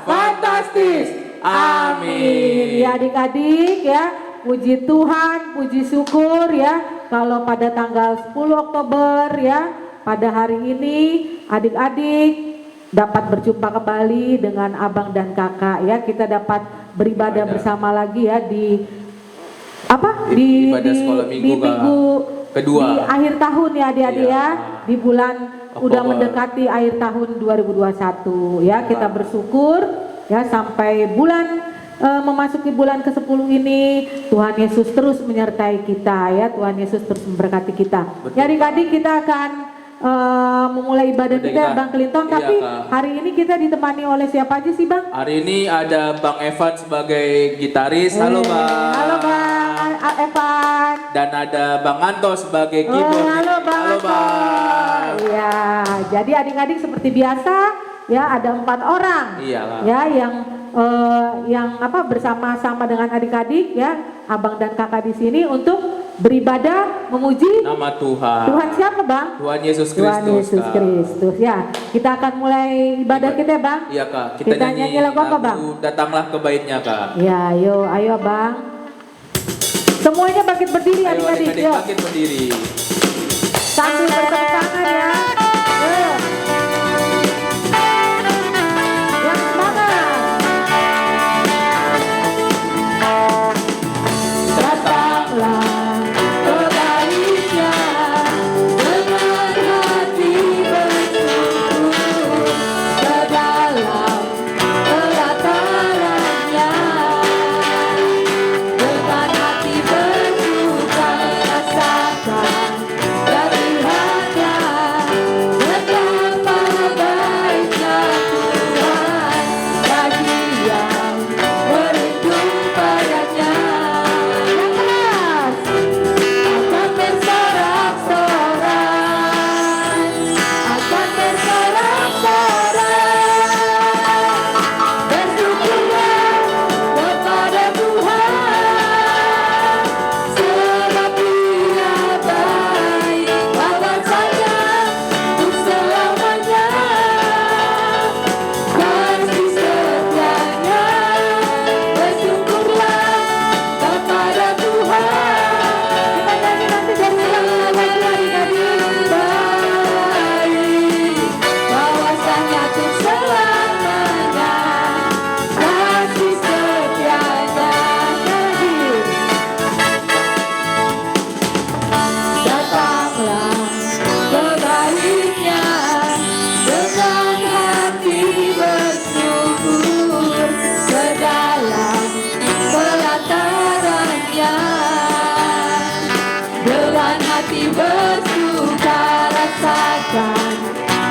fantastis. Amin. Ya adik-adik ya, puji Tuhan, puji syukur ya. Kalau pada tanggal 10 Oktober ya, pada hari ini adik-adik dapat berjumpa kembali dengan abang dan kakak ya. Kita dapat beribadah bersama lagi ya di sekolah minggu kedua di akhir tahun ya adik-adik ya, di bulan Oktober. udah mendekati akhir tahun 2021 ya. Kita bersyukur ya sampai bulan memasuki bulan ke-10 ini Tuhan Yesus terus menyertai kita ya. Tuhan Yesus terus memberkati kita. Betul. Ya adik-adik, kita akan memulai ibadah kita Bang Clinton, iya, tapi Kak. hari ini kita ditemani oleh siapa aja sih Bang? Hari ini ada Bang Evan sebagai gitaris. Halo Bang. Halo Bang Evan. Dan ada Bang Anto sebagai keyboard. Halo Bang. Halo Bang. Iya, jadi adik-adik seperti biasa ya, ada 4 orang. Iyalah. Ya yang bersama-sama dengan adik-adik ya, abang dan kakak di sini untuk beribadah memuji Nama Tuhan. Tuhan siapa Bang? Tuhan Yesus Kristus. Tuhan Yesus Kak. Kristus ya. Kita akan mulai ibadah kita ya Bang. Iya Kak. Kita nyanyi lagu apa, Bang? Datanglah ke baitnya Kak. Ya, ayo Bang. Semuanya bangkit berdiri Ayo adik-adik. adik-adik Yuk. bangkit berdiri. Sambil bertepuk tangan ya. Yuk. Yang semangat. Datanglah ke baitnya dengan hati bersyukur ke dalam pelatarannya. Dengan hati bersuka rasakan kehadirannya. Betapa baiknya Tuhan bagi yang berhidup padanya. Yang keras akan bersorak-sorai, akan bersorak-sorai. Bersyukurlah kepada Tuhan, sebab Dia baik, balasannya untuk selamanya. Kasih setianya, bersyukurlah kepada Tuhan. Kita nyanyi nanti dari ulang lagi adik-adik. Baik, balasannya untuk selamanya. Kasih setianya. Datanglah ke baitnya dengan hati bersyukur ke dalam pelatarannya. Dengan hati bersuka rasakan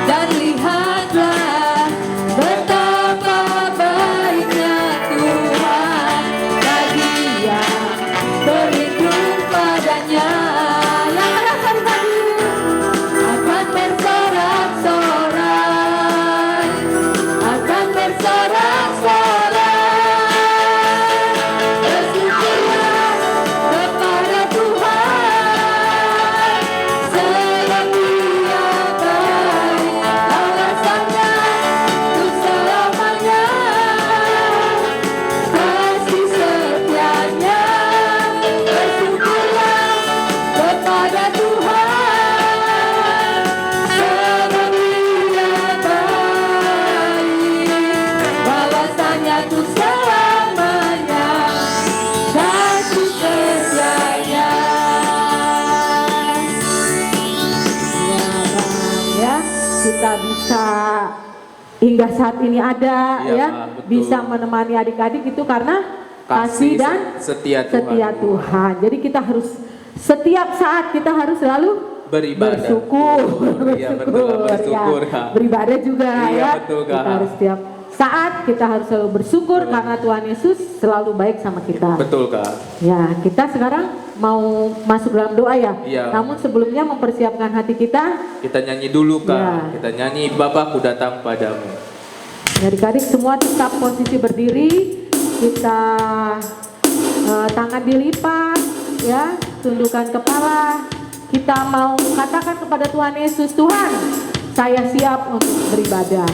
dan lihatlah betapa baiknya Tuhan bagi yang berhidup padanya. Yang keras tadi akan bersorak-sorai, akan bersorak-sorai. Bersyukurlah kepada Tuhan, sebab Dia baik, balasannya untuk selamanya. Kasih setianya, bersyukurlah kepada Tuhan, sebab Dia baik, balasannya untuk selamanya. Kasih setianya. Ya, kita bisa hingga saat ini ada Iya, ya, Pak, betul. bisa menemani adik-adik itu karena kasih dan setia Tuhan. setia Tuhan. Jadi kita harus setiap saat kita harus selalu Beribadah. bersyukur, Iya, betul, bersyukur, ya. Kak. Beribadah juga Iya, ya. betul, Kak. Kita harus setiap saat kita harus selalu bersyukur Betul. karena Tuhan Yesus selalu baik sama kita. Betul Kak. Ya, kita sekarang mau masuk dalam doa ya. Iya. Namun sebelumnya mempersiapkan hati kita. Kita nyanyi dulu Kak. Iya. Kita nyanyi Bapakku datang padamu. Adik-adik semua tetap posisi berdiri. Kita tangan dilipat, ya, tundukkan kepala. Kita mau katakan kepada Tuhan Yesus, Tuhan, saya siap untuk beribadah.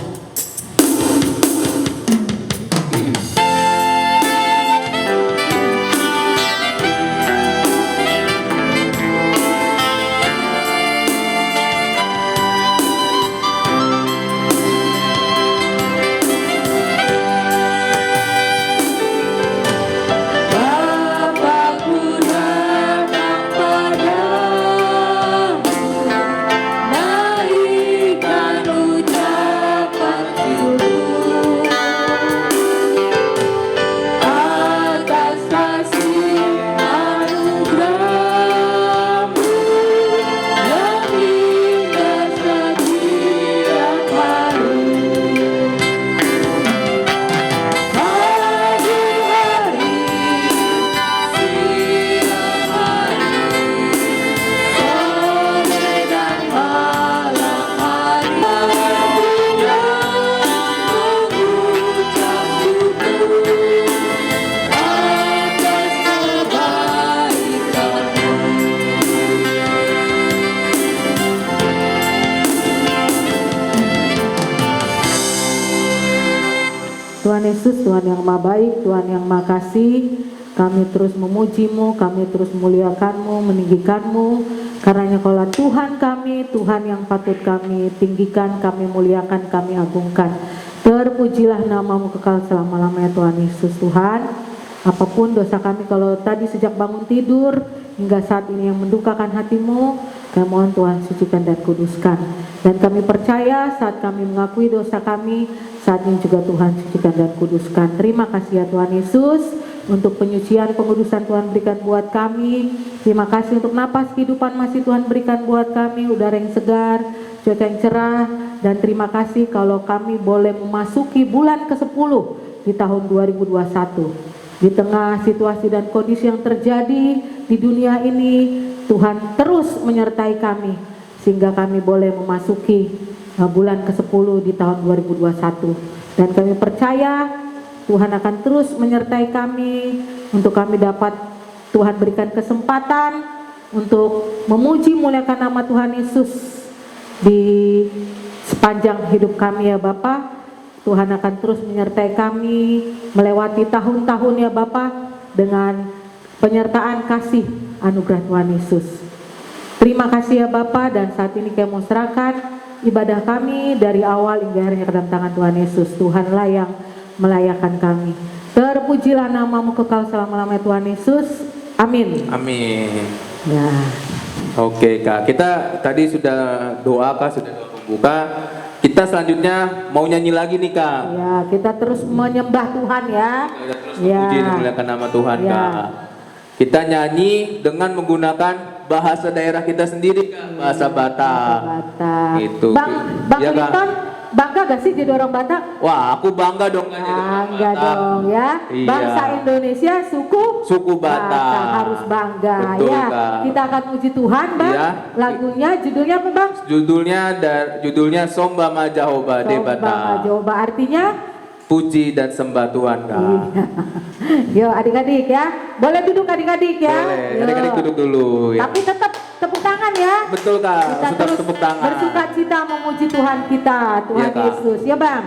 Tuhan Yesus, Tuhan yang Maha Baik, Tuhan yang Maha Kasih, kami terus memuji-Mu, kami terus memuliakan-Mu, meninggikan-Mu, karenanya Kaulah Tuhan kami, Tuhan yang patut kami tinggikan, kami muliakan, kami agungkan. Terpujilah nama-Mu kekal selama-lamanya Tuhan Yesus. Tuhan, apapun dosa kami kalau tadi sejak bangun tidur hingga saat ini yang mendukakan hati-Mu, kami mohon Tuhan sucikan dan kuduskan. Dan kami percaya saat kami mengakui dosa kami, saat ini juga Tuhan sucikan dan kuduskan. Terima kasih ya Tuhan Yesus untuk penyucian pengudusan Tuhan berikan buat kami. Terima kasih untuk napas kehidupan masih Tuhan berikan buat kami, udara yang segar, cuaca yang cerah. Dan terima kasih kalau kami boleh memasuki bulan ke-10 di tahun 2021. Di tengah situasi dan kondisi yang terjadi di dunia ini, Tuhan terus menyertai kami sehingga kami boleh memasuki bulan ke-10 di tahun 2021. Dan kami percaya Tuhan akan terus menyertai kami untuk kami dapat Tuhan berikan kesempatan untuk memuji muliakan nama Tuhan Yesus di sepanjang hidup kami ya Bapa. Tuhan akan terus menyertai kami melewati tahun-tahun ya Bapa dengan penyertaan kasih anugerah Tuhan Yesus. Terima kasih ya Bapa, dan saat ini kami mau serahkan ibadah kami dari awal hingga akhirnya ke dalam tangan Tuhan Yesus. Tuhanlah yang melayakan kami. Terpujilah nama-Mu kekal selama-lamanya Tuhan Yesus. Amin. Amin. Ya. Oke Kak, kita tadi sudah doa Kak, sudah doa pembuka. Kita selanjutnya mau nyanyi lagi nih Kak. Ya, kita terus menyembah Tuhan ya. Kita terus Ya. memuji dan memuliakan nama Tuhan Ya. Kak. Kita nyanyi dengan menggunakan bahasa daerah kita sendiri Kak, bahasa Batak. Batak. Gitu. Bang Iya, Kak. Linton, bangga gak sih jadi orang Batak? Wah, aku bangga dong Kak, jadi orang Bangga Batak. dong ya. Iya. Bangsa Indonesia suku Batak. harus bangga. Betul, ya. Kak. Kita akan puji Tuhan Bang. Iya. Lagunya judulnya apa Bang? Judulnya Somba Majahoba de Bang Batak. Jawa, artinya Puji dan sembah Tuhan Kak. Yo adik-adik ya, boleh duduk adik-adik ya. Boleh, Yo. adik-adik duduk dulu ya. Tapi tetap tepuk tangan ya. Betul Kak, Kita tetap terus tepuk tangan. bersuka cita memuji Tuhan kita, Tuhan Iya, Kak. Yesus. Ya Bang.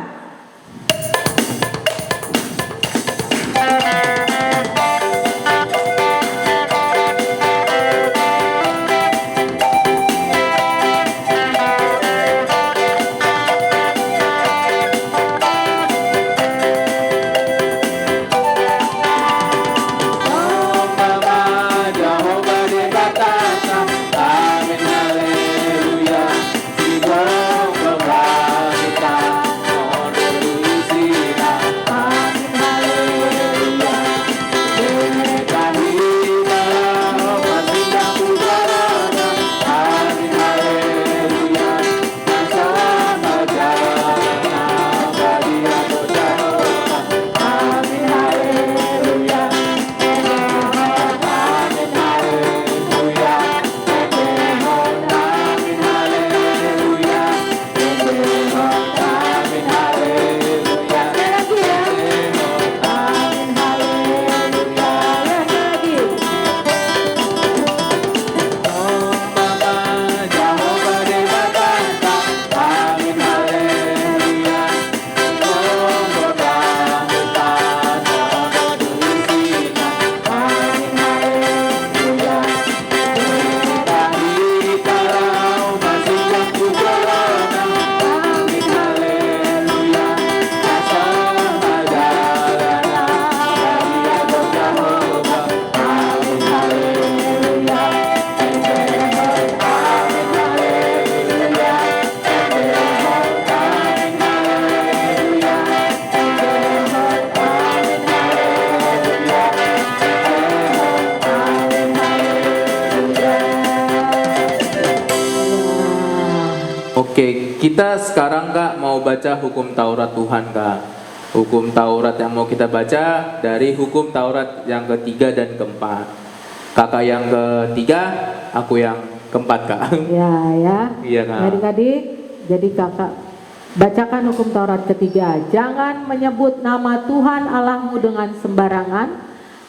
Oke, kita sekarang Kak mau baca hukum Taurat Tuhan Kak. Hukum Taurat yang mau kita baca dari hukum Taurat yang ketiga dan keempat. Kakak yang ketiga, aku yang keempat Kak. Ya, ya. Iya Kak. Adik-adik, jadi kakak bacakan hukum Taurat ketiga. Jangan menyebut nama Tuhan Allahmu dengan sembarangan,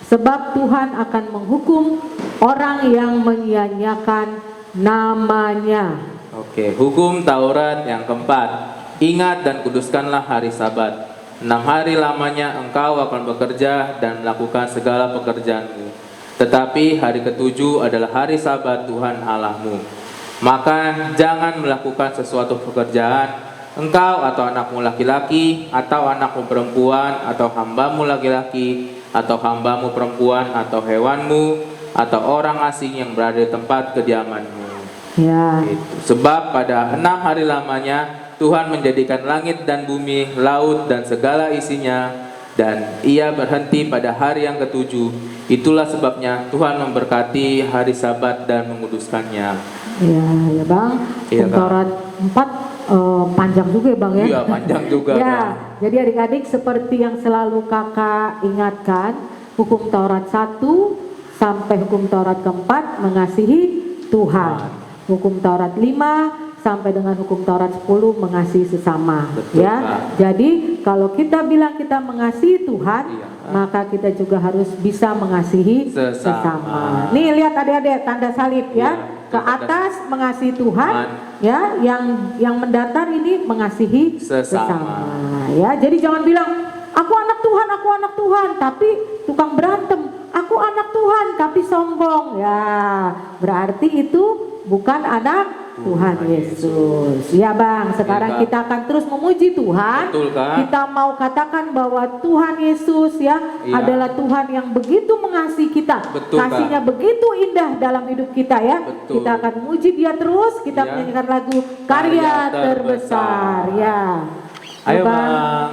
sebab Tuhan akan menghukum orang yang menyia-nyiakan namanya. Oke, hukum Taurat yang keempat. Ingat dan kuduskanlah hari Sabat. 6 hari lamanya engkau akan bekerja dan melakukan segala pekerjaanmu. Tetapi hari ketujuh adalah hari Sabat Tuhan Allahmu. Maka jangan melakukan sesuatu pekerjaan, engkau atau anakmu laki-laki, atau anakmu perempuan, atau hambamu laki-laki, atau hambamu perempuan, atau hewanmu, atau orang asing yang berada di tempat kediamanmu. Ya. Sebab pada 6 hari lamanya Tuhan menjadikan langit dan bumi, laut dan segala isinya, dan Ia berhenti pada hari yang ketujuh. Itulah sebabnya Tuhan memberkati hari Sabat dan menguduskannya. Ya Bang. Iya, Hukum Kak. Taurat 4 panjang juga ya Bang ya. Iya, panjang juga, Ya, Kak. jadi adik-adik seperti yang selalu kakak ingatkan, hukum Taurat 1 sampai hukum Taurat keempat mengasihi Tuhan. Hukum Taurat 5 sampai dengan hukum Taurat 10 mengasihi sesama. Betul, Ya. Kak. Jadi kalau kita bilang kita mengasihi Tuhan, Iya, Kak. maka kita juga harus bisa mengasihi Sesama. sesama. Nih lihat adik-adik tanda salib ya. Iya. Ke atas mengasihi Tuhan, ya, yang mendatar ini mengasihi Sesama. ya. Jadi jangan bilang aku anak Tuhan, tapi tukang berantem. Aku anak Tuhan tapi sombong. Ya, berarti itu bukan anak Tuhan Yesus. Ya Bang, sekarang Iya, Kak. kita akan terus memuji Tuhan. Betul, Kak. Kita mau katakan bahwa Tuhan Yesus ya Iya. adalah Tuhan yang begitu mengasihi kita. Betul, Kak. Kasihnya begitu indah dalam hidup kita ya. Betul. Kita akan memuji Dia terus. Kita Iya. menyanyikan lagu Karya Terbesar. Ya. Ayo, Ya, Bang.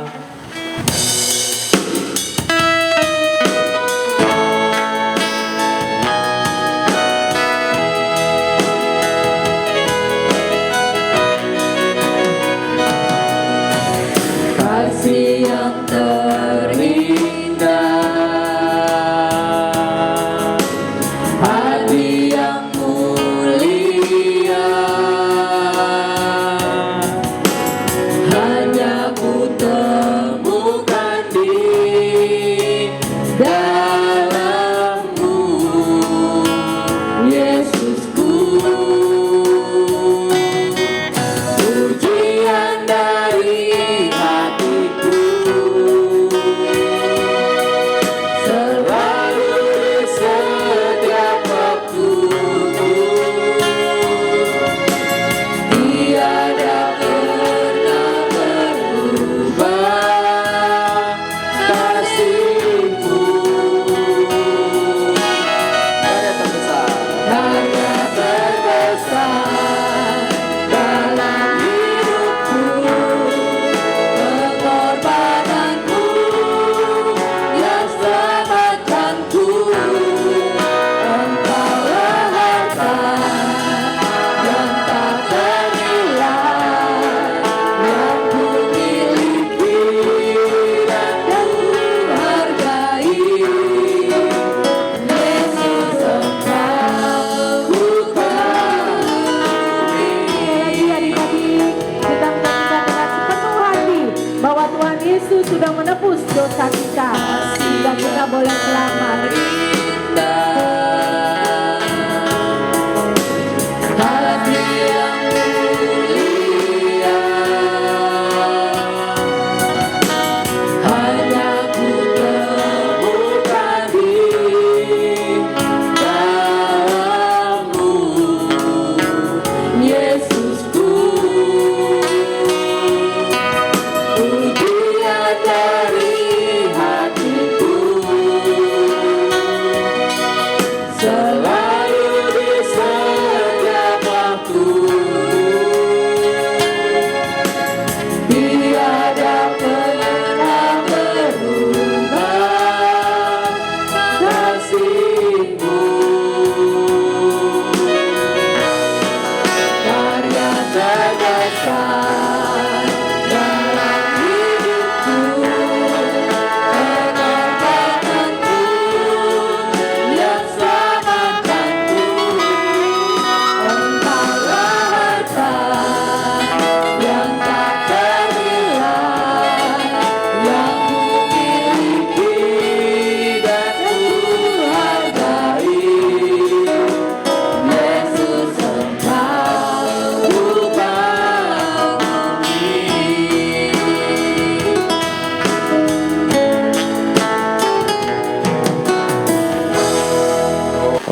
Kasih yang terindah, hati yang mulia, hanya ku temukan di dalam-Mu, Yesusku. Pujian dari hatiku selalu di setiap waktu, tiada pernah berubah kasih-Mu. Karya terbesar. Karya terbesar dalam hidupku, pengorbananmu yang selamatkanku. Engkaulah harta yang tak ternilai, yang ku miliki dan ku hargai. Yesus, Engkau ku Lagi adik-adik, kita menyanyikan dengan sepenuh hati bahwa Tuhan Yesus sudah menebus dosa kita, sehingga kita boleh selamat. hati yang mulia, hanya ku temukan di dalam-Mu, Yesusku. Pujian dari hatiku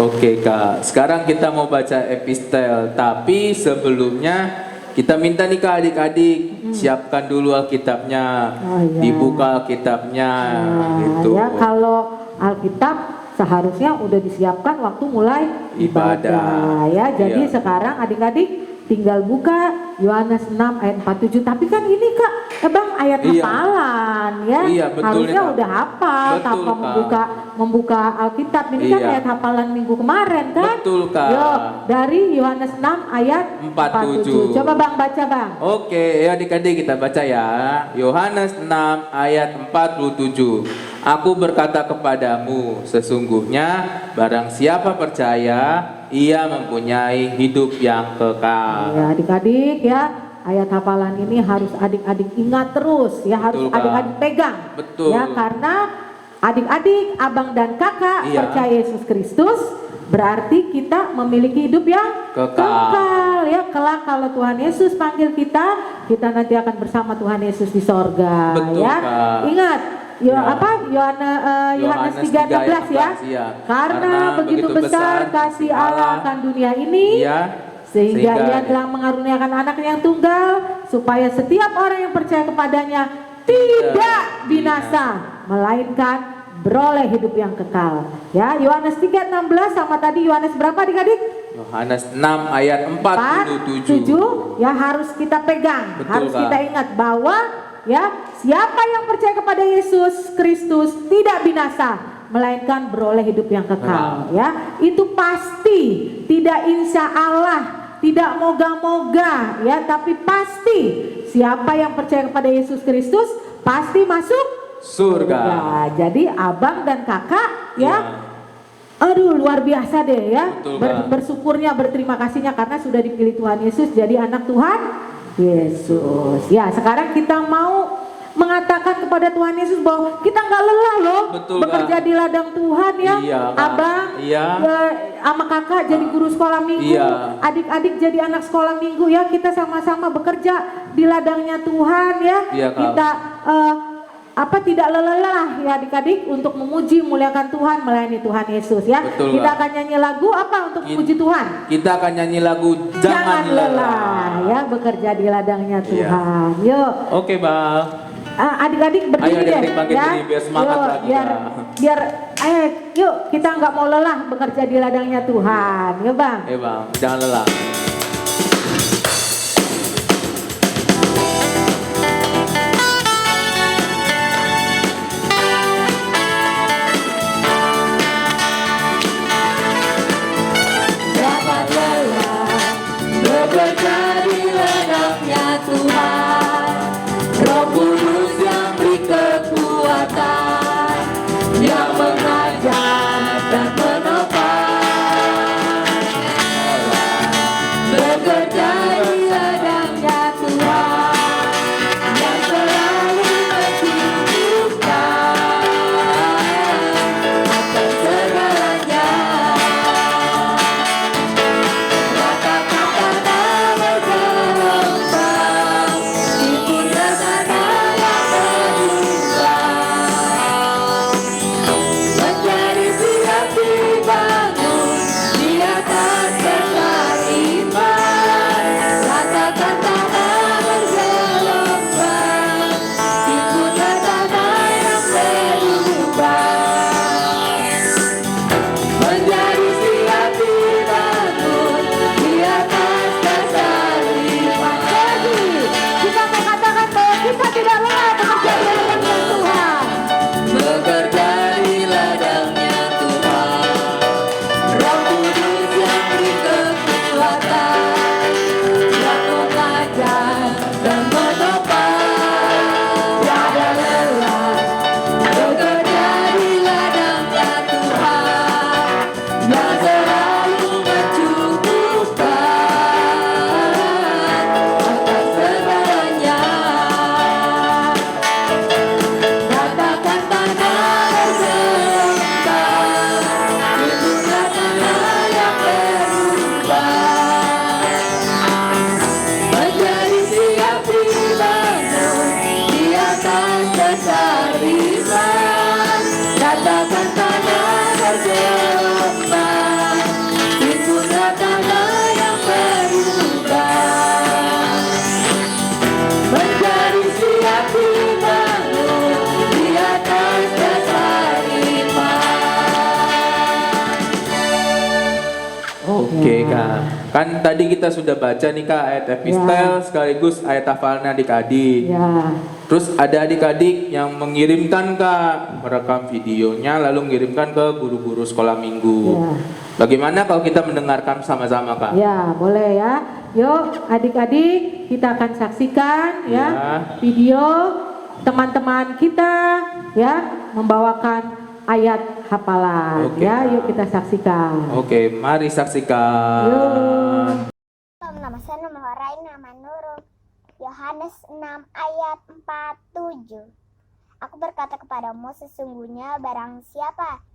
Oke Kak, sekarang kita mau baca epistel, tapi sebelumnya kita minta nih Kak adik-adik siapkan dulu Alkitabnya, Oh, iya. dibuka Alkitabnya, Nah, gitu. ya kalau Alkitab seharusnya udah disiapkan waktu mulai Ibadah. ya. Jadi Iya. sekarang adik-adik tinggal buka Yohanes 6 ayat 47. Tapi kan ini Kak, Bang ayat Iya. hafalan ya. Iya, betul nih, Harusnya Kak. udah hafal Betul, tanpa Kak. membuka Alkitab. Ini kan Iya. ayat hafalan minggu kemarin kan? Betul, Kak. Yo, dari Yohanes 6 ayat 47. Coba Bang baca Bang. Oke, ya adik-adik kita baca ya. Yohanes 6 ayat 47. Aku berkata kepadamu, sesungguhnya barang siapa percaya, ia mempunyai hidup yang kekal. Ya adik-adik ya, ayat hafalan ini harus adik-adik ingat terus ya, harus Betul, Kak. adik-adik pegang. Betul. Ya karena adik-adik, abang dan kakak Iya. percaya Yesus Kristus, berarti kita memiliki hidup yang Kekal. ya. Kelak kalau Tuhan Yesus panggil kita nanti akan bersama Tuhan Yesus di sorga. Betul, ya. Kak. Ingat. Ya. Yohanes 3:16 ayat ya. 14, ya. Karena begitu besar kasih Allah akan dunia ini, Iya. sehingga ia telah mengaruniakan anaknya yang tunggal, supaya setiap orang yang percaya kepadanya tidak binasa, melainkan beroleh hidup yang kekal. Ya, Yohanes 3:16 sama tadi Yohanes berapa adik-adik? Yohanes 6 ayat 47. 7 ya, harus kita pegang, Betul, harus Kak. kita ingat bahwa ya siapa yang percaya kepada Yesus Kristus tidak binasa, melainkan beroleh hidup yang kekal. Ya, itu pasti, tidak insya Allah, tidak moga-moga ya, tapi pasti siapa yang percaya kepada Yesus Kristus pasti masuk Surga. Jadi abang dan kakak ya. Iya. Aduh luar biasa deh ya. Betul, Kak. Bersyukurnya, berterima kasihnya karena sudah dipilih Tuhan Yesus jadi anak Tuhan Yesus. Ya sekarang kita mau mengatakan kepada Tuhan Yesus bahwa kita nggak lelah loh Betul, bekerja Kak. di ladang Tuhan ya. Iya, Kak. Abang Iya. sama kakak jadi guru sekolah minggu, Iya. adik-adik jadi anak sekolah minggu ya. Kita sama-sama bekerja di ladangnya Tuhan ya. Iya, Kak. Kita tidak lelah ya adik-adik untuk memuji muliakan Tuhan, melayani Tuhan Yesus ya. Betul, Kita Kak. akan nyanyi lagu apa untuk memuji Tuhan? Kita akan nyanyi lagu Jangan Lelah. ya, bekerja di ladangnya Iya. Tuhan. Yuk, Oke, Bang. adik-adik berdiri Ayo, adik-adik deh bangkit ya. berdiri, biar semangat Yuk, lagi, biar Kak. biar yuk kita nggak mau lelah bekerja di ladangnya Tuhan. Yuk, Bang. Bang, jangan lelah. Jangan lelah bekerja di ladangnya Tuhan. Roh Kudus yang beri kekuatan, yang mengajar dan menopang. Oke Kak, kan tadi kita sudah baca nih Kak ayat epistel sekaligus ayat hafalan adik-adik. Ya. Terus ada adik-adik yang mengirimkan Kak, merekam videonya lalu mengirimkan ke guru-guru sekolah minggu. Ya. Bagaimana kalau kita mendengarkan sama-sama Kak? Ya, boleh ya. Yuk adik-adik kita akan saksikan ya, video teman-teman kita ya membawakan ayat hafalan. Oke, ya, Kak. yuk kita saksikan. Oke, mari saksikan. Yuk. Nama saya Nuhorai nama Nurul. Yohanes 6 ayat 47. Aku berkata kepadamu, sesungguhnya barang siapa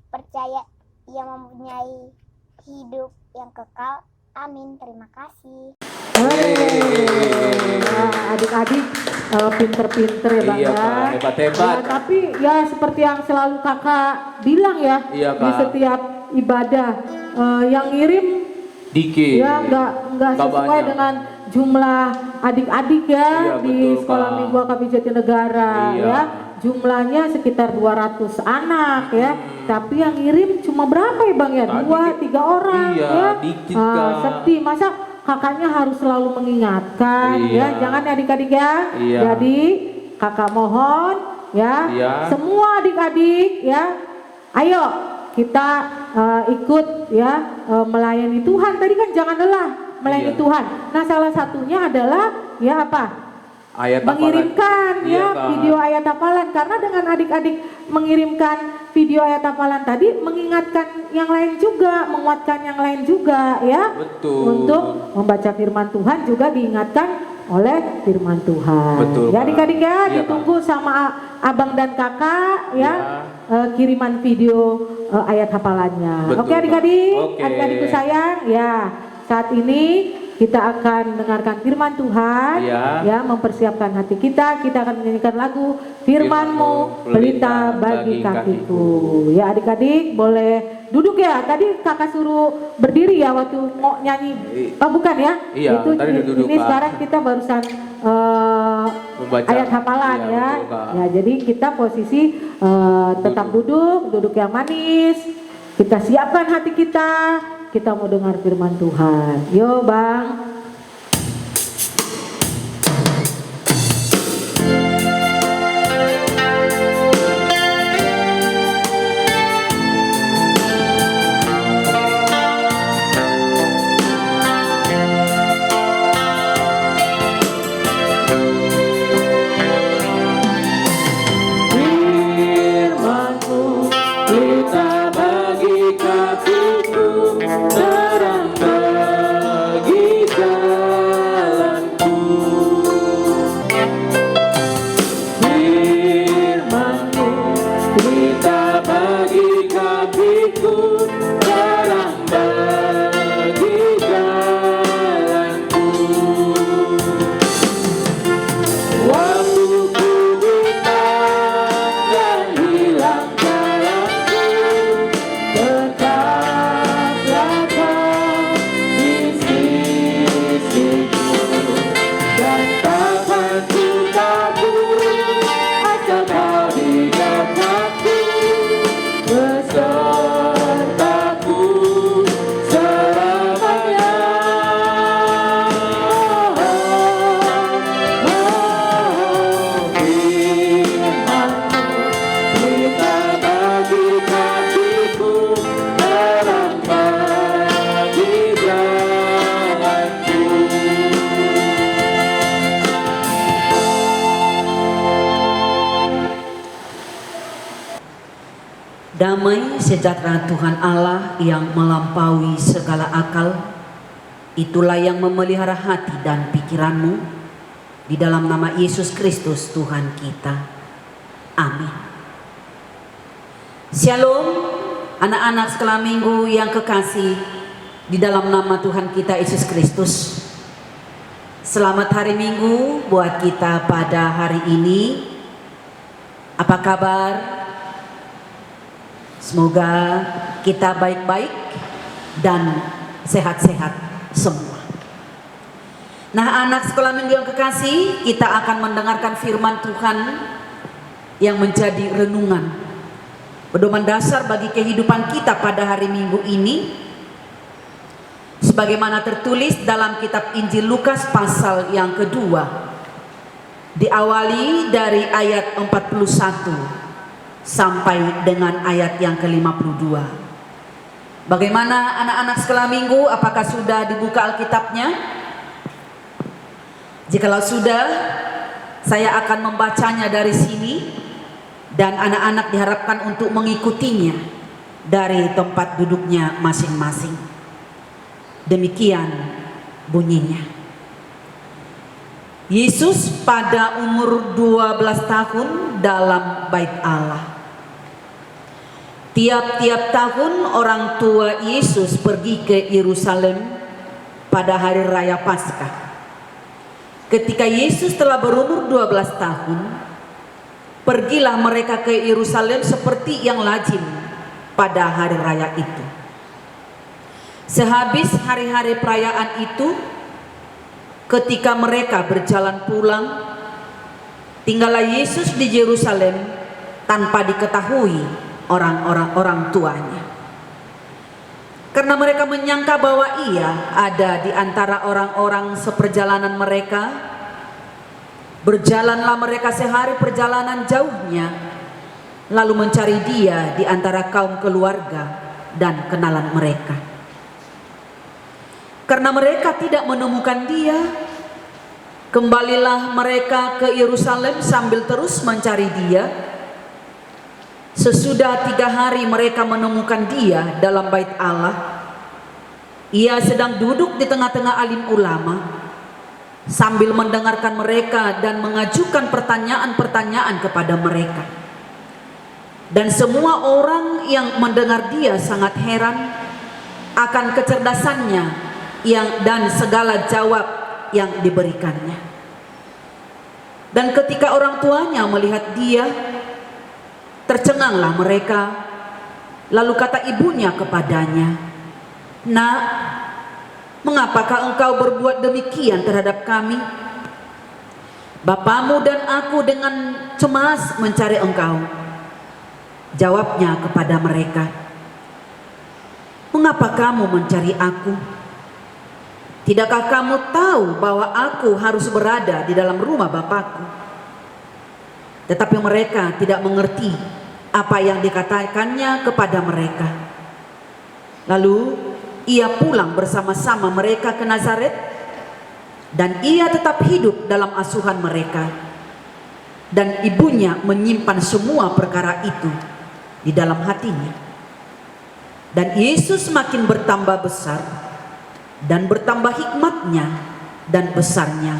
percaya ia mempunyai hidup yang kekal. Amin. Terima kasih. Nah, adik-adik pinter-pinter ya Bang Iya, ya. Kak, hebat-hebat. Ya, tapi ya seperti yang selalu kakak bilang ya, Iya, di Kak. setiap ibadah yang ngirim Dikit. ya nggak Nggak sesuai banyak. dengan jumlah adik-adik ya Iya, di betul, sekolah Kak. minggu AKP Jatinegara Iya. ya. Jumlahnya sekitar 200 anak ya. Tapi yang ngirim cuma berapa ya Bang ya? Tadi- 2-3 orang Iya, ya. dikit, Ah, Kak. sedih. Masa kakaknya harus selalu mengingatkan Iya. ya. Jangan ya adik-adik ya. Iya. Jadi kakak mohon ya. Iya. Semua adik-adik ya. Ayo kita ikut ya melayani Tuhan. Tadi kan jangan lelah melayani Iya. Tuhan. Nah, salah satunya adalah ya apa? Ayat Mengirimkan hafalan. ya Iya, Kak. video ayat hafalan, karena dengan adik-adik mengirimkan video ayat hafalan tadi mengingatkan yang lain juga, menguatkan yang lain juga ya. Betul. Untuk membaca firman Tuhan juga diingatkan oleh firman Tuhan. Betul, Ya Kak. adik-adik ya, Iya, ditunggu sama abang dan kakak ya. Ya. Kiriman video ayat hafalannya. Betul, Oke adik-adik, Kak. Oke. adik-adikku sayang, ya saat ini kita akan mendengarkan firman Tuhan, Ya. ya mempersiapkan hati kita. Kita akan menyanyikan lagu Firman-Mu pelita bagi kakiku. Ya adik-adik boleh duduk ya. Tadi kakak suruh berdiri ya waktu mau nyanyi. Oh bukan ya? Iya, tadi udah duduk, ini Kak. sekarang kita barusan Membaca. ayat hafalan Iya, ya. betul, Kak. Ya jadi kita posisi tetap duduk yang manis. Kita siapkan hati kita mau dengar firman Tuhan. Yo Bang. Firman-Mu pelita bagi kakiku, terang bagi jalanku. Firman-Mu pelita bagi kakiku, terang bagi jalanku. Waktu ku bintang dan hilang jalanku, tetaplah Kau di sisiku. Dan takkan ku takut asal Kau di dekatku, besertaku selamanya. Firman-Mu pelita bagi kakiku, terang bagi jalanku. Damai sejahtera Tuhan Allah yang melampaui segala akal, itulah yang memelihara hati dan pikiranmu, di dalam nama Yesus Kristus Tuhan kita. Amin. Shalom, anak-anak sekolah minggu yang kekasih, di dalam nama Tuhan kita Yesus Kristus. Selamat hari Minggu buat kita pada hari ini. Apa kabar? Semoga kita baik-baik dan sehat-sehat semua. Nah, anak sekolah minggu yang kekasih, kita akan mendengarkan firman Tuhan yang menjadi renungan, pedoman dasar bagi kehidupan kita pada hari Minggu ini. sebagaimana tertulis dalam kitab Injil Lukas pasal yang kedua, diawali dari ayat 41 sampai dengan ayat yang ke-52. Bagaimana anak-anak sekolah minggu, apakah sudah dibuka Alkitabnya? Jikalau sudah, saya akan membacanya dari sini dan anak-anak diharapkan untuk mengikutinya dari tempat duduknya masing-masing. Demikian bunyinya. Yesus pada umur 12 tahun dalam bait Allah. Tiap-tiap tahun orang tua Yesus pergi ke Yerusalem pada hari raya Paskah. Ketika Yesus telah berumur 12 tahun, pergilah mereka ke Yerusalem seperti yang lazim pada hari raya itu. Sehabis hari-hari perayaan itu, ketika mereka berjalan pulang, tinggallah Yesus di Yerusalem tanpa diketahui orang tuanya. Karena mereka menyangka bahwa ia ada di antara orang-orang seperjalanan mereka, berjalanlah mereka sehari perjalanan jauhnya, lalu mencari dia di antara kaum keluarga dan kenalan mereka. Karena mereka tidak menemukan dia, kembalilah mereka ke Yerusalem sambil terus mencari dia. Sesudah 3 hari mereka menemukan dia dalam bait Allah. Ia sedang duduk di tengah-tengah alim ulama sambil mendengarkan mereka dan mengajukan pertanyaan-pertanyaan kepada mereka. Dan semua orang yang mendengar dia sangat heran akan kecerdasannya dan segala jawab yang diberikannya. Dan ketika orang tuanya melihat dia, tercenganglah mereka. Lalu kata ibunya kepadanya, "Nak, mengapakah engkau berbuat demikian terhadap kami? Bapamu dan aku dengan cemas mencari engkau." Jawabnya kepada mereka, "Mengapa kamu mencari aku? Tidakkah kamu tahu bahwa aku harus berada di dalam rumah Bapakku?" Tetapi mereka tidak mengerti apa yang dikatakannya kepada mereka. Lalu ia pulang bersama-sama mereka ke Nazaret, dan ia tetap hidup dalam asuhan mereka. Dan ibunya menyimpan semua perkara itu di dalam hatinya. Dan Yesus makin bertambah besar dan bertambah hikmatnya dan besarnya,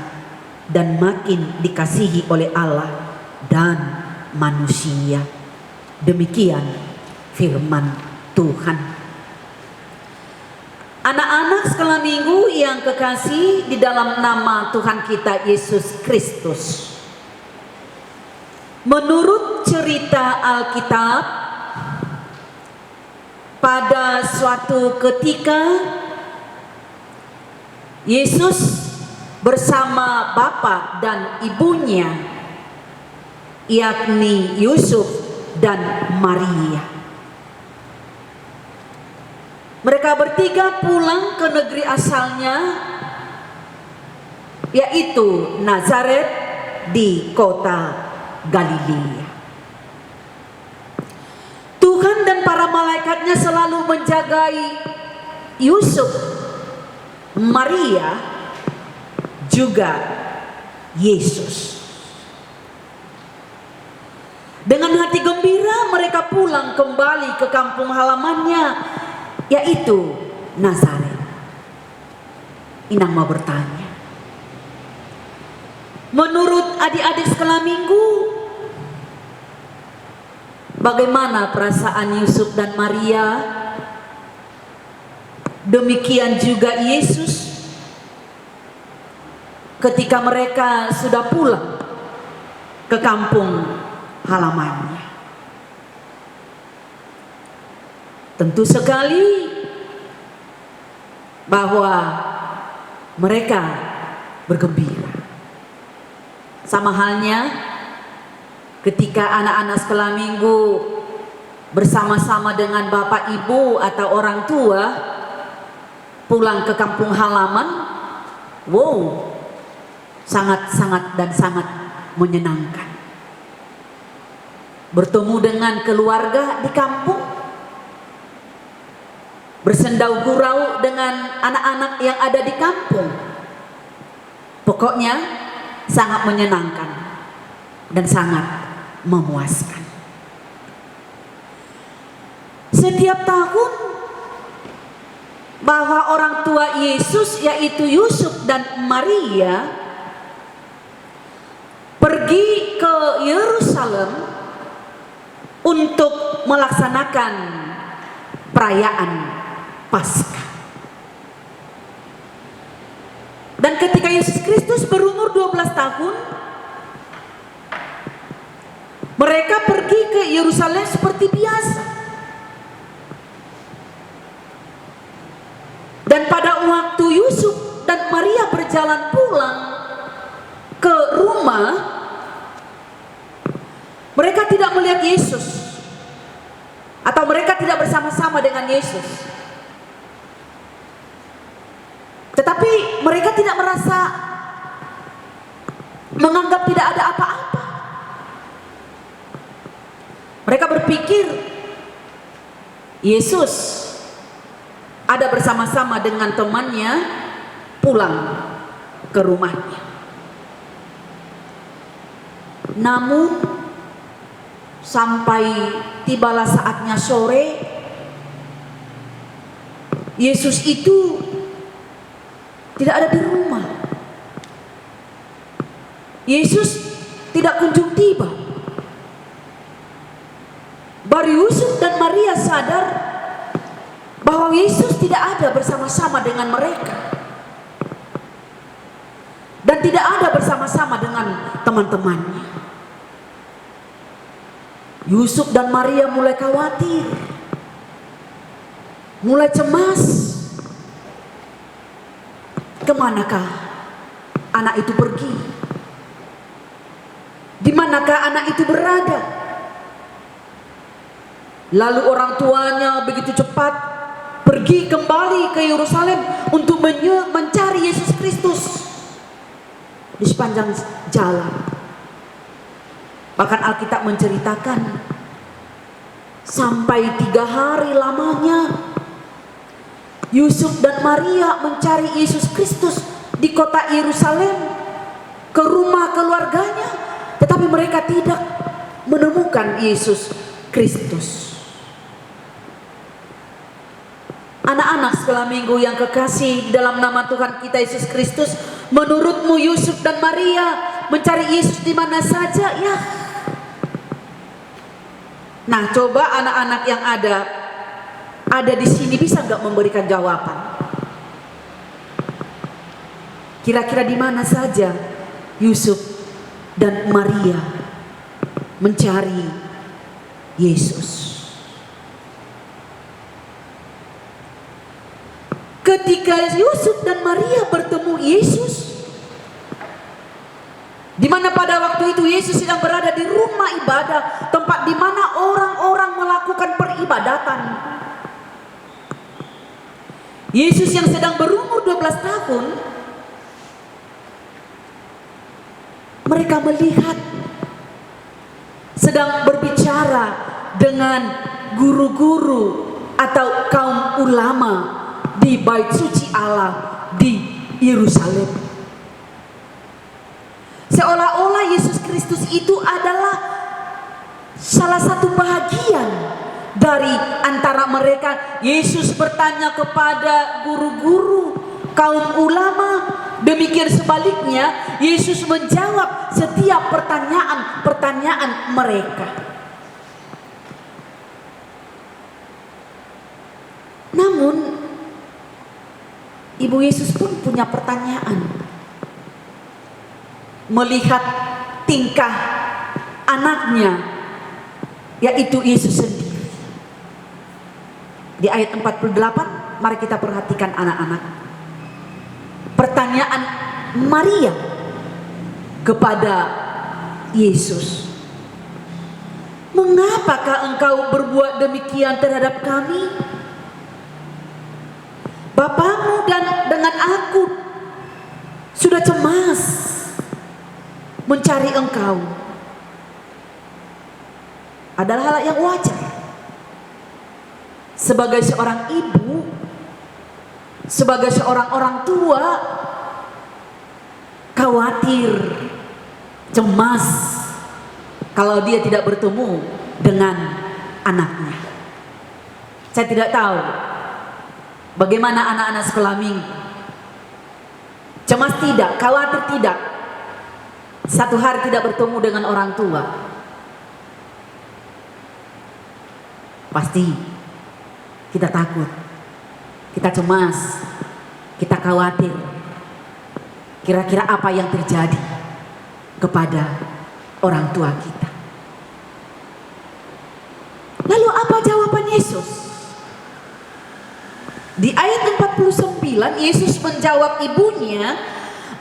dan makin dikasihi oleh Allah dan manusia. Demikian firman Tuhan. Anak-anak sekolah minggu yang kekasih di dalam nama Tuhan kita Yesus Kristus, menurut cerita Alkitab, pada suatu ketika Yesus bersama bapa dan ibunya, yakni Yusuf dan Maria. Mereka bertiga pulang ke negeri asalnya, yaitu Nazaret di kota Galilea. Tuhan dan para malaikatnya selalu menjagai Yusuf, Maria, juga Yesus. Dengan hati gembira mereka pulang kembali ke kampung halamannya, yaitu Nazaret. Inang mau bertanya, menurut adik-adik sekolah minggu, bagaimana perasaan Yusuf dan Maria? Demikian juga Yesus ketika mereka sudah pulang ke kampung halamannya. Tentu sekali bahwa mereka bergembira. Sama halnya ketika anak-anak sekolah minggu bersama-sama dengan bapak ibu atau orang tua pulang ke kampung halaman. Wow, sangat-sangat dan sangat menyenangkan. Bertemu dengan keluarga di kampung, bersendau gurau dengan anak-anak yang ada di kampung. Pokoknya sangat menyenangkan dan sangat memuaskan. Setiap tahun bahwa orang tua Yesus yaitu Yusuf dan Maria pergi ke Yerusalem untuk melaksanakan perayaan Paskah. Dan ketika Yesus Kristus berumur 12 tahun, mereka pergi ke Yerusalem seperti biasa. Dan pada waktu Yusuf dan Maria berjalan pulang ke rumah, mereka tidak melihat Yesus, atau mereka tidak bersama-sama dengan Yesus. Tetapi mereka tidak merasa, menganggap tidak ada apa-apa. Mereka berpikir Yesus ada bersama-sama dengan temannya pulang ke rumahnya. Namun sampai tibalah saatnya sore, Yesus itu tidak ada di rumah. Yesus tidak kunjung tiba. Baru Yusuf dan Maria sadar bahwa Yesus tidak ada bersama-sama dengan mereka, dan tidak ada bersama-sama dengan teman-temannya. Yusuf dan Maria mulai khawatir, mulai cemas. Kemanakah anak itu pergi? Di manakah anak itu berada? Lalu orang tuanya begitu cepat pergi kembali ke Yerusalem untuk mencari Yesus Kristus di sepanjang jalan. Bahkan Alkitab menceritakan sampai 3 hari lamanya Yusuf dan Maria mencari Yesus Kristus di kota Yerusalem, ke rumah keluarganya, tetapi mereka tidak menemukan Yesus Kristus. Anak-anak sekolah minggu yang kekasih dalam nama Tuhan kita Yesus Kristus, menurutmu Yusuf dan Maria mencari Yesus di mana saja ya? Nah, coba anak-anak yang ada di sini bisa nggak memberikan jawaban? Kira-kira di mana saja Yusuf dan Maria mencari Yesus? Ketika Yusuf dan Maria bertemu Yesus, di mana pada waktu itu Yesus sedang berada di rumah ibadah, tempat di mana orang-orang melakukan peribadatan. Yesus yang sedang berumur 12 tahun, mereka melihat sedang berbicara dengan guru-guru atau kaum ulama di bait suci Allah di Yerusalem. Seolah-olah Yesus Kristus itu adalah salah satu bahagian dari antara mereka. Yesus bertanya kepada guru-guru, kaum ulama, demikian sebaliknya Yesus menjawab setiap pertanyaan-pertanyaan mereka. Namun Ibu Yesus pun punya pertanyaan melihat tingkah anaknya, yaitu Yesus sendiri. Di ayat 48, mari kita perhatikan anak-anak. Pertanyaan Maria kepada Yesus, "Mengapakah engkau berbuat demikian terhadap kami? Bapamu dan dengan aku sudah cemas mencari engkau. Adalah hal yang wajar. Sebagai seorang ibu, sebagai seorang orang tua, khawatir, cemas kalau dia tidak bertemu dengan anaknya. Saya tidak tahu bagaimana anak-anak sekolah minggu. Cemas tidak, khawatir tidak. Satu hari tidak bertemu dengan orang tua. Pasti kita takut, kita cemas, kita khawatir. Kira-kira apa yang terjadi kepada orang tua kita. Lalu apa jawaban Yesus? Di ayat 49 Yesus menjawab ibunya,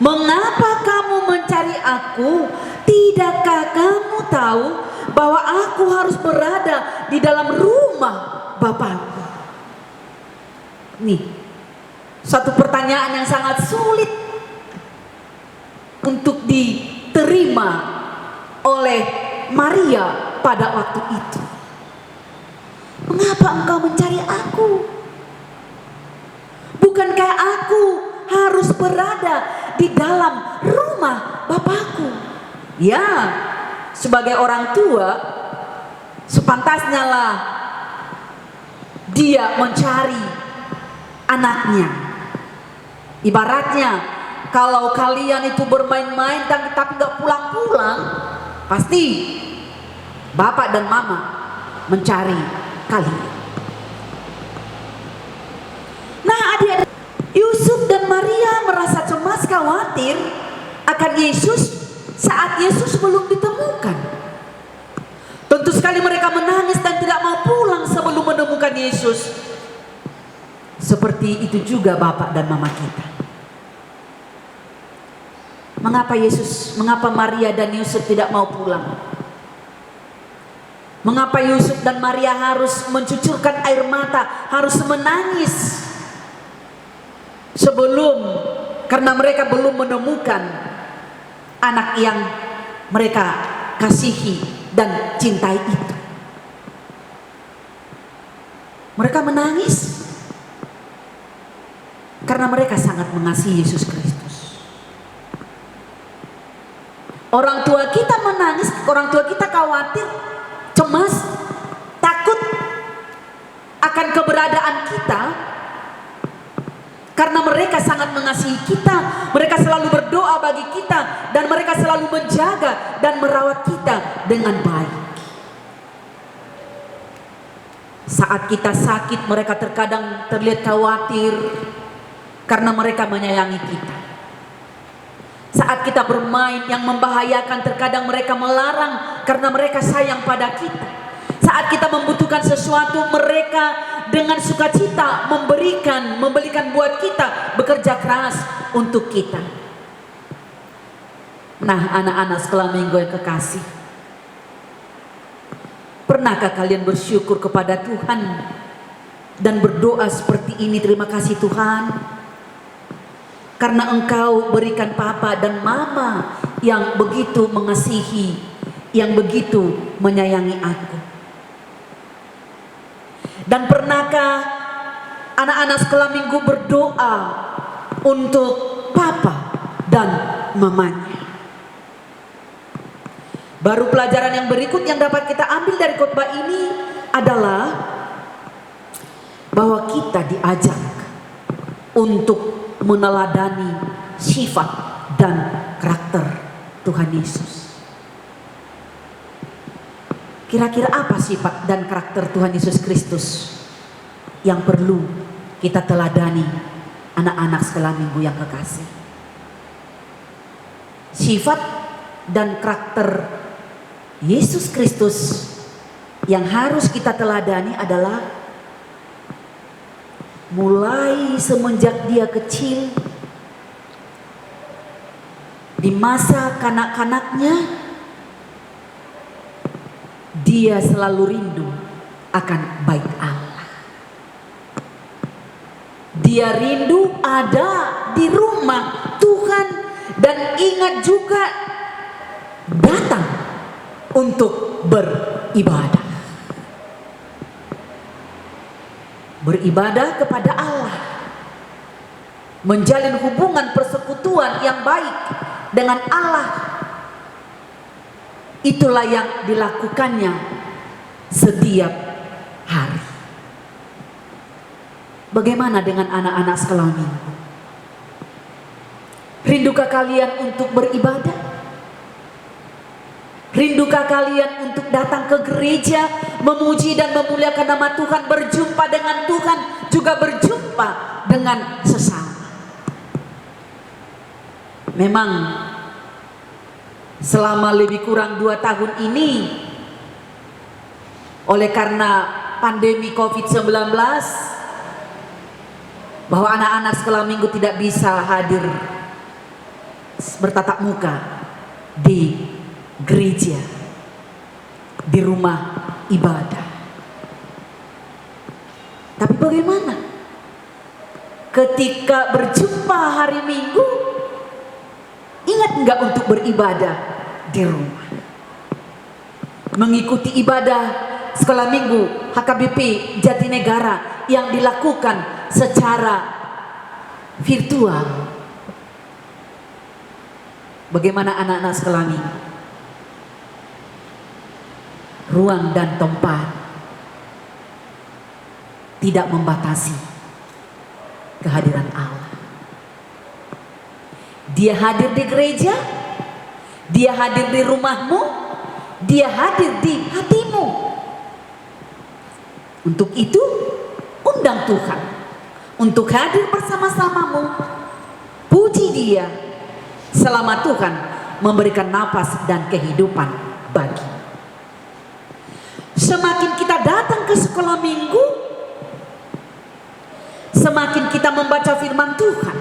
"Mengapa kamu mencari aku? Tidakkah kamu tahu bahwa aku harus berada di dalam rumah Bapakku?" Nih, satu pertanyaan yang sangat sulit untuk diterima oleh Maria pada waktu itu. Mengapa engkau mencari aku? Bukankah aku harus berada di dalam rumah Bapakku? Ya, sebagai orang tua sepantasnya lah dia mencari anaknya. Ibaratnya kalau kalian itu bermain-main tapi nggak pulang-pulang, pasti bapak dan mama mencari kalian. Nah, adik-adik, Yusuf dan Maria merasa cemas, khawatir akan Yesus saat Yesus belum ditemukan. Tentu sekali mereka menangis dan tidak mau pulang sebelum menemukan Yesus. Seperti itu juga bapak dan mama kita. Mengapa Maria dan Yusuf tidak mau pulang? Mengapa Yusuf dan Maria harus mencucurkan air mata, harus menangis karena mereka belum menemukan anak yang mereka kasihi dan cintai itu. Mereka menangis karena mereka sangat mengasihi Yesus Kristus. Orang tua kita menangis, orang tua kita khawatir, cemas, takut akan keberadaan kita karena mereka sangat mengasihi kita. Mereka selalu berdoa bagi kita dan mereka selalu menjaga dan merawat kita dengan baik. Saat kita sakit, mereka terkadang terlihat khawatir karena mereka menyayangi kita. Saat kita bermain yang membahayakan, terkadang mereka melarang karena mereka sayang pada kita. Saat kita membutuhkan sesuatu, mereka dengan sukacita memberikan buat kita, bekerja keras untuk kita. Nah, anak-anak sekolah minggu yang kekasih, pernahkah kalian bersyukur kepada Tuhan dan berdoa seperti ini? Terima kasih Tuhan, karena Engkau berikan papa dan mama yang begitu mengasihi, yang begitu menyayangi aku. Dan pernahkah anak-anak sekolah minggu berdoa untuk papa dan mamanya? Baru pelajaran yang berikut yang dapat kita ambil dari khotbah ini adalah bahwa kita diajak untuk meneladani sifat dan karakter Tuhan Yesus. Kira-kira apa sifat dan karakter Tuhan Yesus Kristus yang perlu kita teladani, anak-anak sekolah minggu yang kekasih? Sifat dan karakter Yesus Kristus yang harus kita teladani adalah mulai semenjak dia kecil, di masa kanak-kanaknya, dia selalu rindu akan baik Allah. Dia rindu ada di rumah Tuhan dan ingat juga datang untuk beribadah. Beribadah kepada Allah, menjalin hubungan persekutuan yang baik dengan Allah. Itulah yang dilakukannya setiap hari. Bagaimana dengan anak-anak sekolah minggu? Rindukah kalian untuk beribadah? Rindukah kalian untuk datang ke gereja, memuji dan memuliakan nama Tuhan, berjumpa dengan Tuhan, juga berjumpa dengan sesama? Memang selama lebih kurang 2 tahun ini, oleh karena pandemi COVID-19, bahwa anak-anak sekolah minggu tidak bisa hadir bertatap muka di gereja, di rumah ibadah. Tapi bagaimana ketika berjumpa hari Minggu? Ingat enggak untuk beribadah di rumah? Mengikuti ibadah sekolah minggu HKBP Jatinegara yang dilakukan secara virtual. Bagaimana anak-anak sekolah minggu? Ruang dan tempat tidak membatasi kehadiran Allah. Dia hadir di gereja, dia hadir di rumahmu, dia hadir di hatimu. Untuk itu, undang Tuhan untuk hadir bersama-samamu. Puji Dia selama Tuhan memberikan napas dan kehidupan bagi. Semakin kita datang ke sekolah minggu, semakin kita membaca firman Tuhan,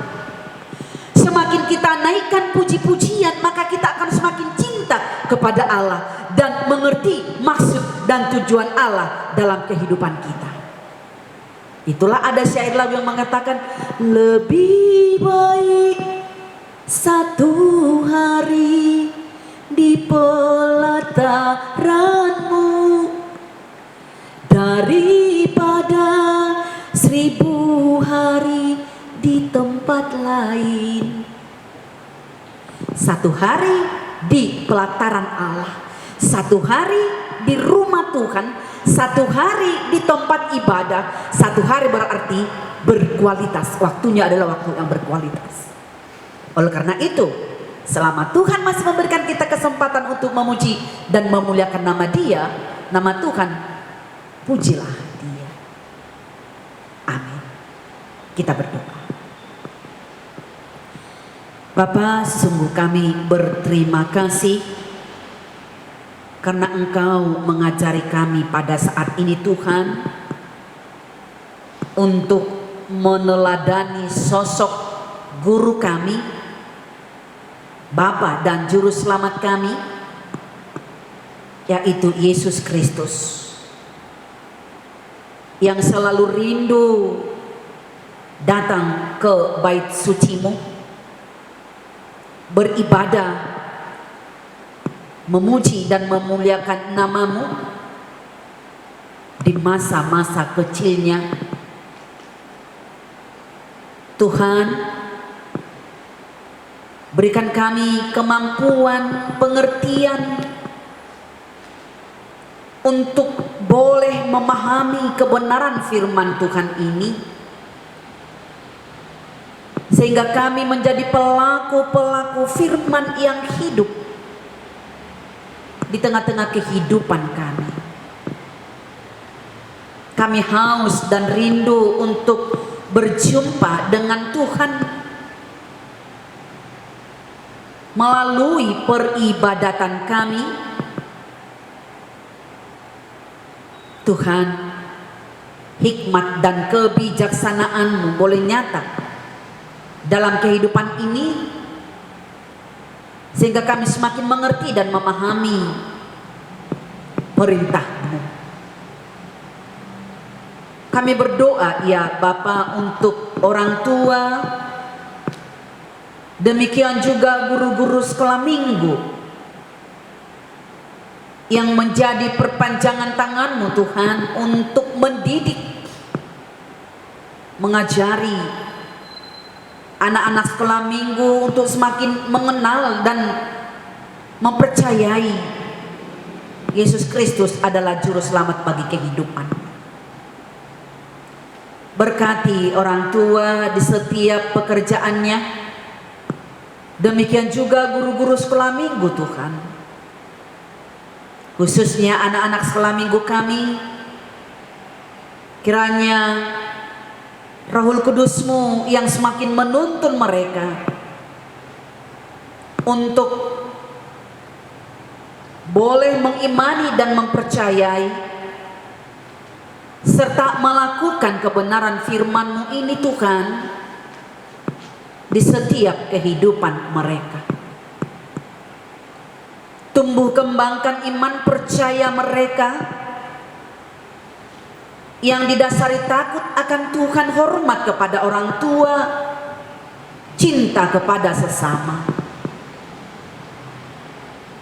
semakin kita naikkan puji-pujian, maka kita akan semakin cinta kepada Allah dan mengerti maksud dan tujuan Allah dalam kehidupan kita. Itulah ada syair lagu yang mengatakan, lebih baik satu hari di pelataranmu daripada 1000 hari di tempat lain. Satu hari di pelataran Allah, satu hari di rumah Tuhan, satu hari di tempat ibadah. Satu hari berarti berkualitas, waktunya adalah waktu yang berkualitas. Oleh karena itu, selama Tuhan masih memberikan kita kesempatan untuk memuji dan memuliakan nama Dia, nama Tuhan, pujilah Dia. Amin. Kita berdoa. Bapa, sungguh kami berterima kasih karena Engkau mengajari kami pada saat ini Tuhan, untuk meneladani sosok guru kami, Bapa dan Juru Selamat kami, yaitu Yesus Kristus, yang selalu rindu datang ke bait suci-Mu, beribadah, memuji dan memuliakan nama-Mu di masa-masa kecilnya. Tuhan, berikan kami kemampuan, pengertian untuk boleh memahami kebenaran firman Tuhan ini, sehingga kami menjadi pelaku-pelaku firman yang hidup di tengah-tengah kehidupan kami. Kami haus dan rindu untuk berjumpa dengan Tuhan melalui peribadatan kami. Tuhan, hikmat dan kebijaksanaan-Mu boleh nyata dalam kehidupan ini, sehingga kami semakin mengerti dan memahami perintah-Mu. Kami berdoa ya Bapa untuk orang tua, demikian juga guru-guru sekolah minggu yang menjadi perpanjangan tangan-Mu Tuhan untuk mendidik, mengajari anak-anak sekolah minggu untuk semakin mengenal dan mempercayai Yesus Kristus adalah juru selamat bagi kehidupan. Berkati orang tua di setiap pekerjaannya, demikian juga guru-guru sekolah minggu Tuhan, khususnya anak-anak sekolah minggu kami. Kiranya Roh Kudus-Mu yang semakin menuntun mereka untuk boleh mengimani dan mempercayai serta melakukan kebenaran firman-Mu ini Tuhan di setiap kehidupan mereka. Tumbuh kembangkan iman percaya mereka yang didasari takut akan Tuhan, hormat kepada orang tua, cinta kepada sesama.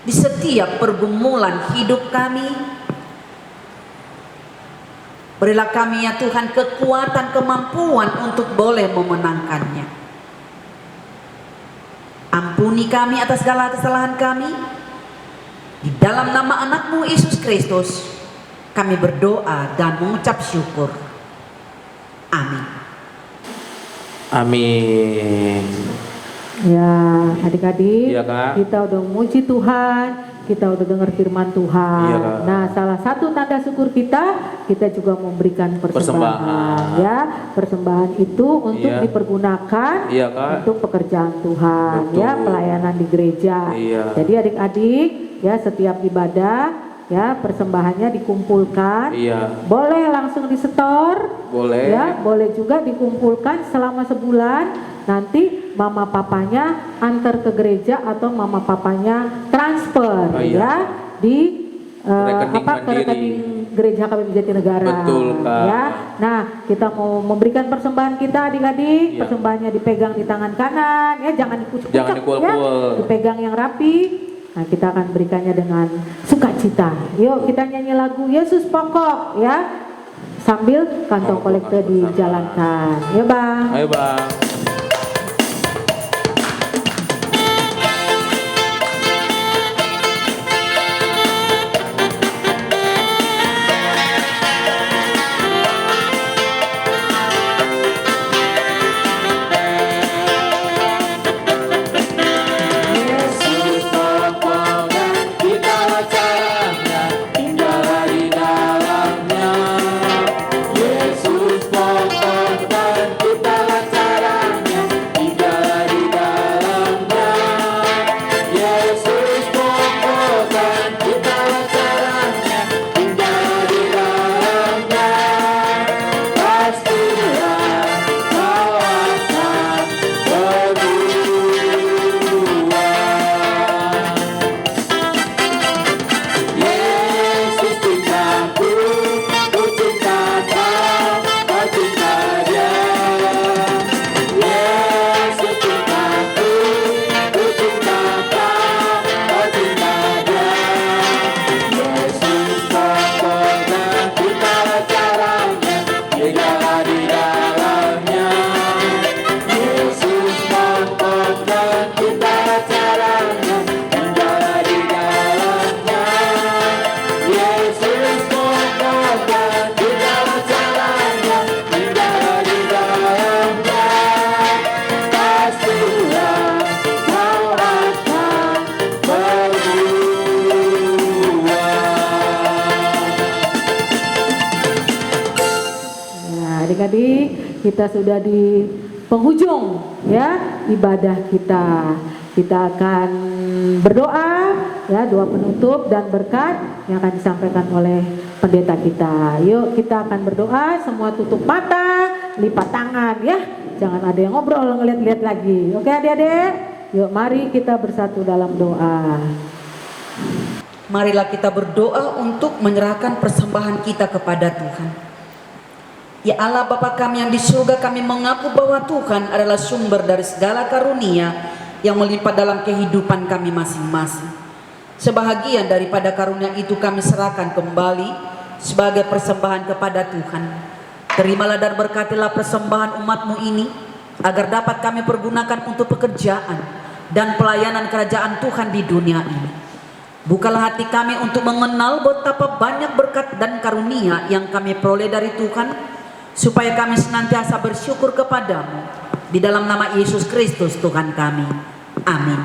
Di setiap pergumulan hidup kami, berilah kami ya Tuhan kekuatan, kemampuan untuk boleh memenangkannya. Ampuni kami atas segala kesalahan kami. Di dalam nama anak-Mu Yesus Kristus kami berdoa dan mengucap syukur. Amin. Amin. Ya, adik-adik, Iya, Kak. kita udah memuji Tuhan, kita udah dengar firman Tuhan. Iya, Kak. Nah, salah satu tanda syukur kita juga memberikan persembahan. Ya, persembahan itu untuk Iya. dipergunakan Iya, Kak. untuk pekerjaan Tuhan, Betul. ya, pelayanan di gereja. Iya. Jadi adik-adik, ya setiap ibadah, ya persembahannya dikumpulkan. Iya. Boleh langsung disetor. Boleh. Ya, boleh juga dikumpulkan selama sebulan. Nanti mama papanya antar ke gereja atau mama papanya transfer, Oh, iya. ya di Rekening ke mandiri. rekening gereja KBP Jatinegara. Betul, Kak. Ya, nah kita mau memberikan persembahan kita adik-adik. Iya. Persembahannya dipegang di tangan kanan, ya jangan dikucuk-kucuk, Jangan ya, dipukul-pukul. dipegang yang rapi. Nah, kita akan berikannya dengan sukacita. Yuk kita nyanyi lagu Yesus Pokok, ya, sambil kantong kolektor dijalankan. Ya Bang. Ayo Bang. Yesus pokok dan kita caranya, tinggallah di dalamnya. Yesus pokok dan kita caranya, tinggallah di dalamnya. Yesus pokok dan kita caranya, tinggallah di dalamnya. Pastilah kau akan berbuah. Yesus cintaku, ku cinta kau, kau cinta Dia. Yesus cintaku, ku cinta kau, kau cinta Dia. Yesus pokok dan kita caranya, tinggallah di dalamnya. Yesus pokok dan kita caranya, tinggallah di dalamnya. Yesus pokok dan kita caranya, tinggallah di dalamnya. Pastilah kau akan berbuah. Nah, adik-adik, kita sudah di penghujung ya ibadah kita. Kita akan berdoa ya, doa penutup dan berkat yang akan disampaikan oleh pendeta kita. Yuk kita akan berdoa, semua tutup mata, lipat tangan ya. Jangan ada yang ngobrol ngeliat-liat lagi. Oke adik-adik? Yuk mari kita bersatu dalam doa. Marilah kita berdoa untuk menyerahkan persembahan kita kepada Tuhan. Ya Allah Bapa kami yang di surga, kami mengaku bahwa Tuhan adalah sumber dari segala karunia yang melimpah dalam kehidupan kami masing-masing. Sebahagian daripada karunia itu kami serahkan kembali sebagai persembahan kepada Tuhan. Terimalah dan berkatilah persembahan umat-Mu ini, agar dapat kami pergunakan untuk pekerjaan dan pelayanan kerajaan Tuhan di dunia ini. Bukalah hati kami untuk mengenal betapa banyak berkat dan karunia yang kami peroleh dari Tuhan, supaya kami senantiasa bersyukur kepadamu. Di dalam nama Yesus Kristus Tuhan kami. Amin.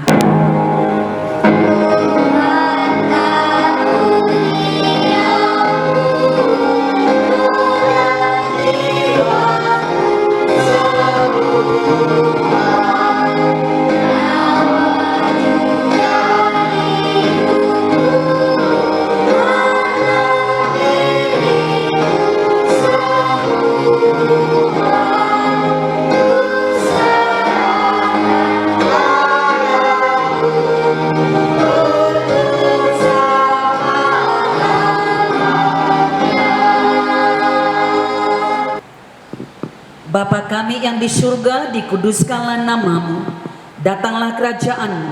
Bapa kami yang di surga, dikuduskanlah namamu, datanglah kerajaanmu,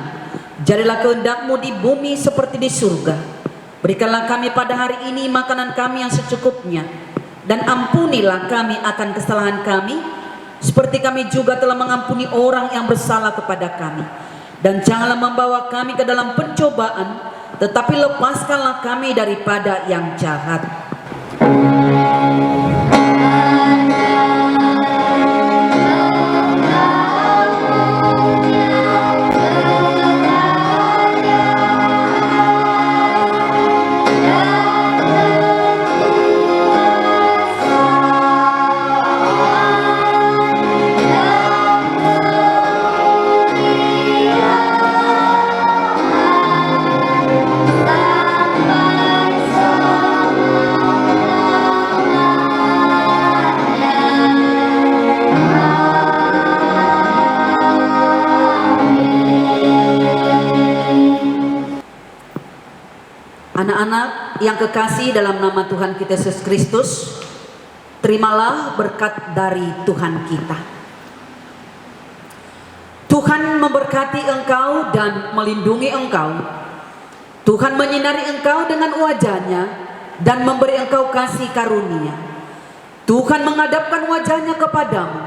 jadilah kehendak-Mu di bumi seperti di surga. Berikanlah kami pada hari ini makanan kami yang secukupnya, dan ampunilah kami akan kesalahan kami, seperti kami juga telah mengampuni orang yang bersalah kepada kami. Dan janganlah membawa kami ke dalam pencobaan, tetapi lepaskanlah kami daripada yang jahat. Anak-anak yang kekasih dalam nama Tuhan kita Yesus Kristus, terimalah berkat dari Tuhan kita. Tuhan memberkati engkau dan melindungi engkau. Tuhan menyinari engkau dengan wajah-Nya dan memberi engkau kasih karunia. Tuhan menghadapkan wajah-Nya kepadamu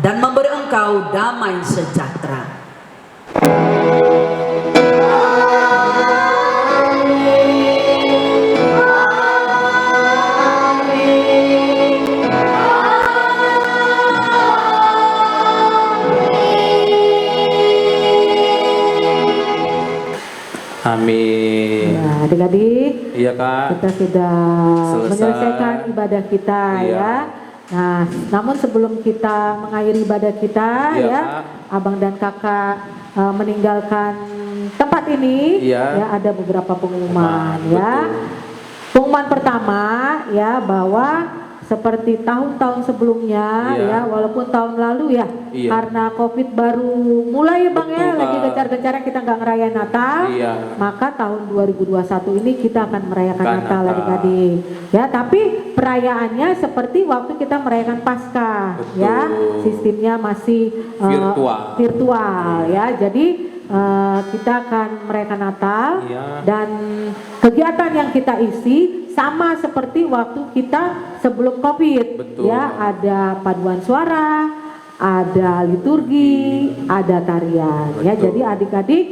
dan memberi engkau damai sejahtera. Amin. Ya, adik-adik, Iya Kak. kita sudah Selesai. menyelesaikan ibadah kita Iya. ya. Nah, namun sebelum kita mengakhiri ibadah kita Iya, ya, Kak. abang dan kakak meninggalkan tempat ini, Iya. ya ada beberapa pengumuman ya. Betul. Pengumuman pertama ya, bahwa seperti tahun-tahun sebelumnya Iya. ya, walaupun tahun lalu ya, Iya. karena COVID baru mulai Bang ya, Betul, lagi Kak. gencar-gencarnya kita nggak ngerayain Natal. Iya. Maka tahun 2021 ini kita akan merayakan Kan Natal Natal. adik-adik. Ya, tapi perayaannya seperti waktu kita merayakan Paskah Betul. ya. Sistemnya masih virtual ya. Jadi kita akan merayakan Natal Iya. dan kegiatan yang kita isi sama seperti waktu kita sebelum COVID. Betul. Ya, ada paduan suara, ada liturgi, ada tarian ya. Betul. Jadi adik-adik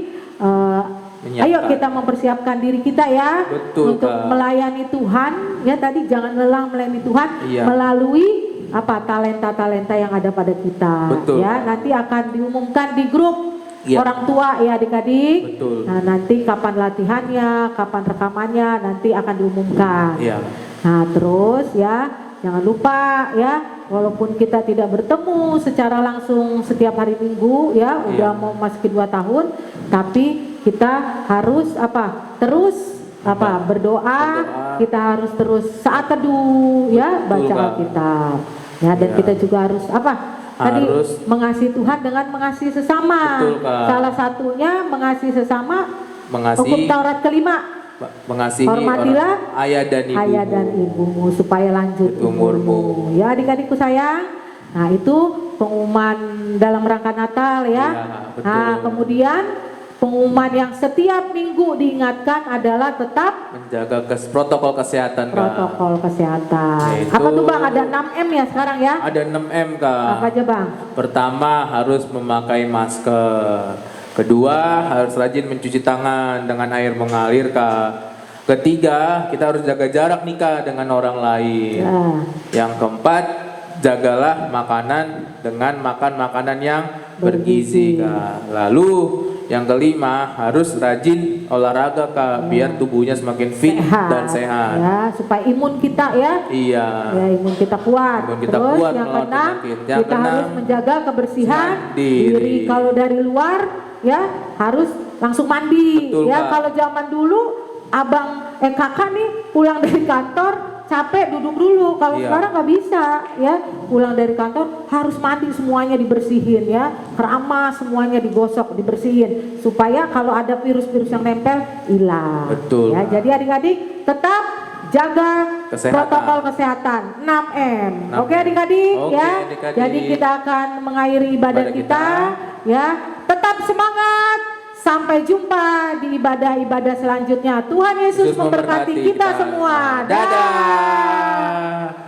Menyiapkan. ayo kita mempersiapkan diri kita ya. Betul, untuk Kak. melayani Tuhan ya. Tadi jangan lelah melayani Tuhan Iya. melalui apa talenta-talenta yang ada pada kita. Betul. Ya, nanti akan diumumkan di grup Iya. orang tua ya adik-adik. Betul. Nah, nanti kapan latihannya, kapan rekamannya nanti akan diumumkan. Iya. Nah, terus ya jangan lupa ya, walaupun kita tidak bertemu secara langsung setiap hari Minggu ya, udah Iya. mau masuki 2 tahun, tapi kita harus apa? Terus apa? Berdoa. Kita harus terus saat teduh ya, Betul, baca Kak. Alkitab. Ya, dan Iya. kita juga harus apa? Tadi Harus mengasihi Tuhan dengan mengasihi sesama. Betul, Kak. Salah satunya mengasihi sesama. Hukum mengasihi Taurat kelima mengasihi Hormatilah orang ayah dan ibumu. ayah dan ibumu supaya lanjut Umurmu. Ya adik-adikku sayang. Nah itu pengumuman dalam rangka Natal ya. Iya, betul. Nah kemudian pengumuman yang setiap minggu diingatkan adalah tetap Menjaga protokol kesehatan, Kak. protokol kesehatan. Yaitu- Apa tuh Bang? Ada 6M ya sekarang ya? Ada 6M, Kak. Apa aja Bang? Pertama, harus memakai masker. Kedua, harus rajin mencuci tangan dengan air mengalir, Kak. Ketiga, kita harus jaga jarak nih, Kak, dengan orang lain. Ya. Yang keempat, jagalah makanan dengan makan makanan yang bergizi, Kak. Lalu yang kelima, harus rajin olahraga, Kak, biar tubuhnya semakin fit dan sehat. Ya, supaya imun kita ya. Iya. Ya, imun kita kuat. Imun kita Terus kuat yang melawan keenam, penyakit. Yang kita keenam, harus menjaga kebersihan diri. diri. Kalau dari luar ya harus langsung mandi. Betul, Ya, Kak. kalau zaman dulu kakak nih pulang dari kantor capek duduk dulu. Kalau Iya. sekarang nggak bisa ya. Pulang dari kantor harus mandi, semuanya dibersihin ya. Keramas semuanya digosok, dibersihin supaya kalau ada virus-virus yang nempel hilang. Betul, Ya, Kak. jadi adik-adik tetap jaga Kesehatan. protokol kesehatan 6M. 6M. Oke adik-adik Oke, ya. adik-adik. Jadi kita akan mengakhiri ibadah Ibadah kita ya. Tetap semangat. Sampai jumpa di ibadah-ibadah selanjutnya. Tuhan Yesus memberkati kita semua. Dadah.